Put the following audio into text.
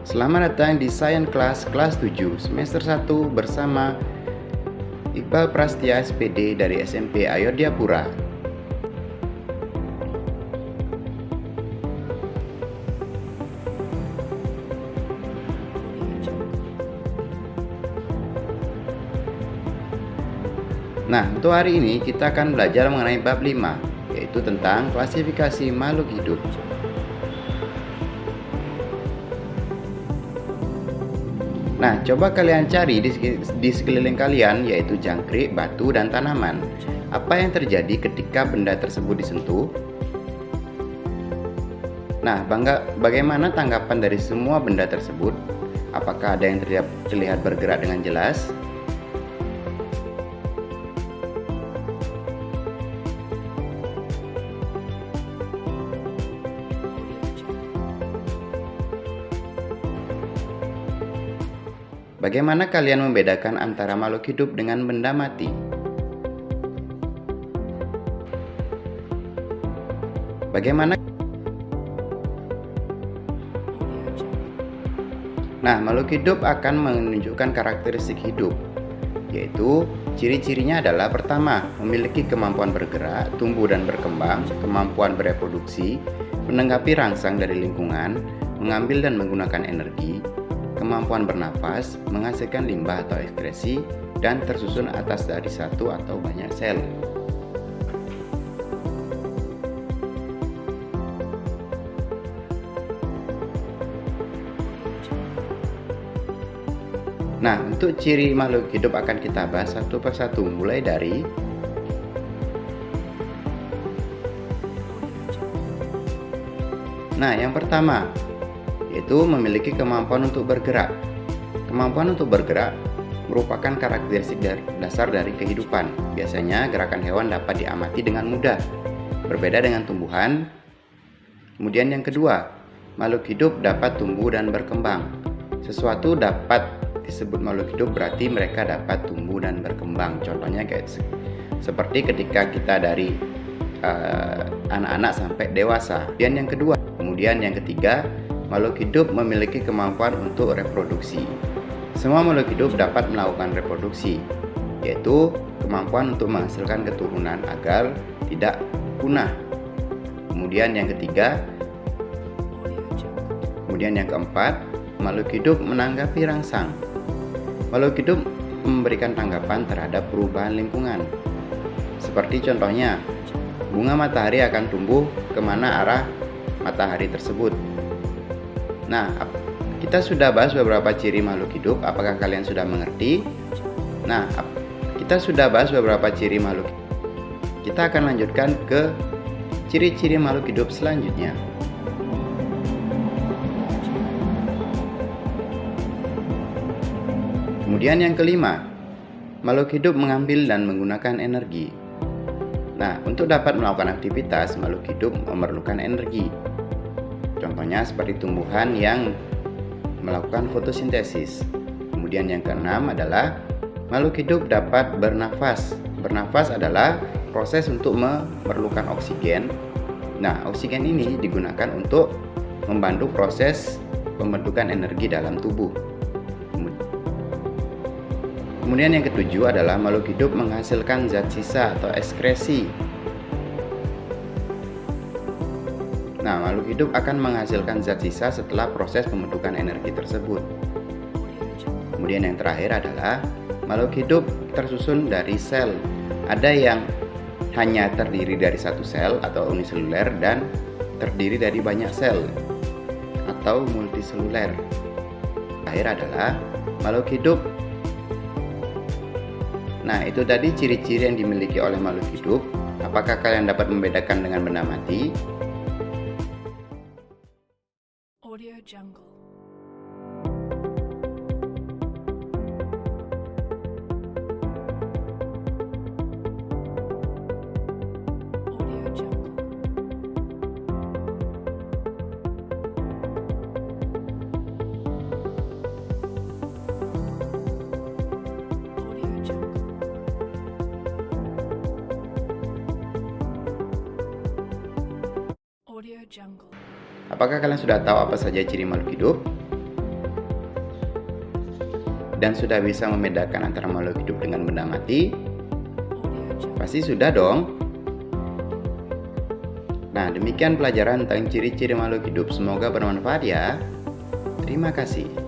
Selamat datang di Science Class kelas 7 semester 1 bersama Iqbal Prastia SPD dari SMP Ayodhyapura. Nah, untuk hari ini kita akan belajar mengenai bab 5, yaitu tentang klasifikasi makhluk hidup. Nah, coba kalian cari di sekeliling kalian, yaitu jangkrik, batu, dan tanaman. Apa yang terjadi ketika benda tersebut disentuh? Nah, bagaimana tanggapan dari semua benda tersebut? Apakah ada yang terlihat bergerak dengan jelas? Bagaimana kalian membedakan antara makhluk hidup dengan benda mati? Bagaimana? Nah, makhluk hidup akan menunjukkan karakteristik hidup, yaitu ciri-cirinya adalah pertama, memiliki kemampuan bergerak, tumbuh dan berkembang, kemampuan bereproduksi, menanggapi rangsang dari lingkungan, mengambil dan menggunakan energi, kemampuan bernafas, menghasilkan limbah atau ekskresi, dan tersusun atas dari satu atau banyak sel. Nah, untuk ciri makhluk hidup akan kita bahas satu persatu, mulai dari yang pertama, yaitu memiliki kemampuan untuk bergerak. Kemampuan untuk bergerak merupakan karakteristik dasar dari kehidupan. Biasanya gerakan hewan dapat diamati dengan mudah, berbeda dengan tumbuhan. Kemudian yang kedua, makhluk hidup dapat tumbuh dan berkembang. Sesuatu dapat disebut makhluk hidup berarti mereka dapat tumbuh dan berkembang. Contohnya kayak seperti ketika kita dari anak-anak sampai dewasa. Kemudian yang ketiga, makhluk hidup memiliki kemampuan untuk reproduksi. Semua makhluk hidup dapat melakukan reproduksi, yaitu kemampuan untuk menghasilkan keturunan agar tidak punah. Kemudian yang keempat, makhluk hidup menanggapi rangsang. Makhluk hidup memberikan tanggapan terhadap perubahan lingkungan. Seperti contohnya, bunga matahari akan tumbuh kemana arah matahari tersebut. Nah, kita sudah bahas beberapa ciri makhluk hidup. Apakah kalian sudah mengerti? Nah, kita sudah bahas beberapa ciri makhluk hidup. Kita akan lanjutkan ke ciri-ciri makhluk hidup selanjutnya. Kemudian yang kelima, makhluk hidup mengambil dan menggunakan energi. Nah, untuk dapat melakukan aktivitas, makhluk hidup memerlukan energi. Contohnya seperti tumbuhan yang melakukan fotosintesis. Kemudian yang keenam adalah makhluk hidup dapat bernafas. Bernafas adalah proses untuk memerlukan oksigen. Nah, oksigen ini digunakan untuk membantu proses pembentukan energi dalam tubuh. Kemudian yang ketujuh adalah makhluk hidup menghasilkan zat sisa atau ekskresi. Nah, makhluk hidup akan menghasilkan zat sisa setelah proses pembentukan energi tersebut. Kemudian yang terakhir adalah makhluk hidup tersusun dari sel. Ada yang hanya terdiri dari satu sel atau uniseluler dan terdiri dari banyak sel atau multiseluler. Terakhir adalah makhluk hidup. Nah, itu tadi ciri-ciri yang dimiliki oleh makhluk hidup. Apakah kalian dapat membedakan dengan benda mati? Audio Jungle. Audio Jungle. Audio Jungle. Audio Jungle. Apakah kalian sudah tahu apa saja ciri makhluk hidup? dan sudah bisa membedakan antara makhluk hidup dengan benda mati? Audio Jungle. Pasti sudah dong. Nah, demikian pelajaran tentang ciri-ciri makhluk hidup. Semoga bermanfaat ya. Terima kasih.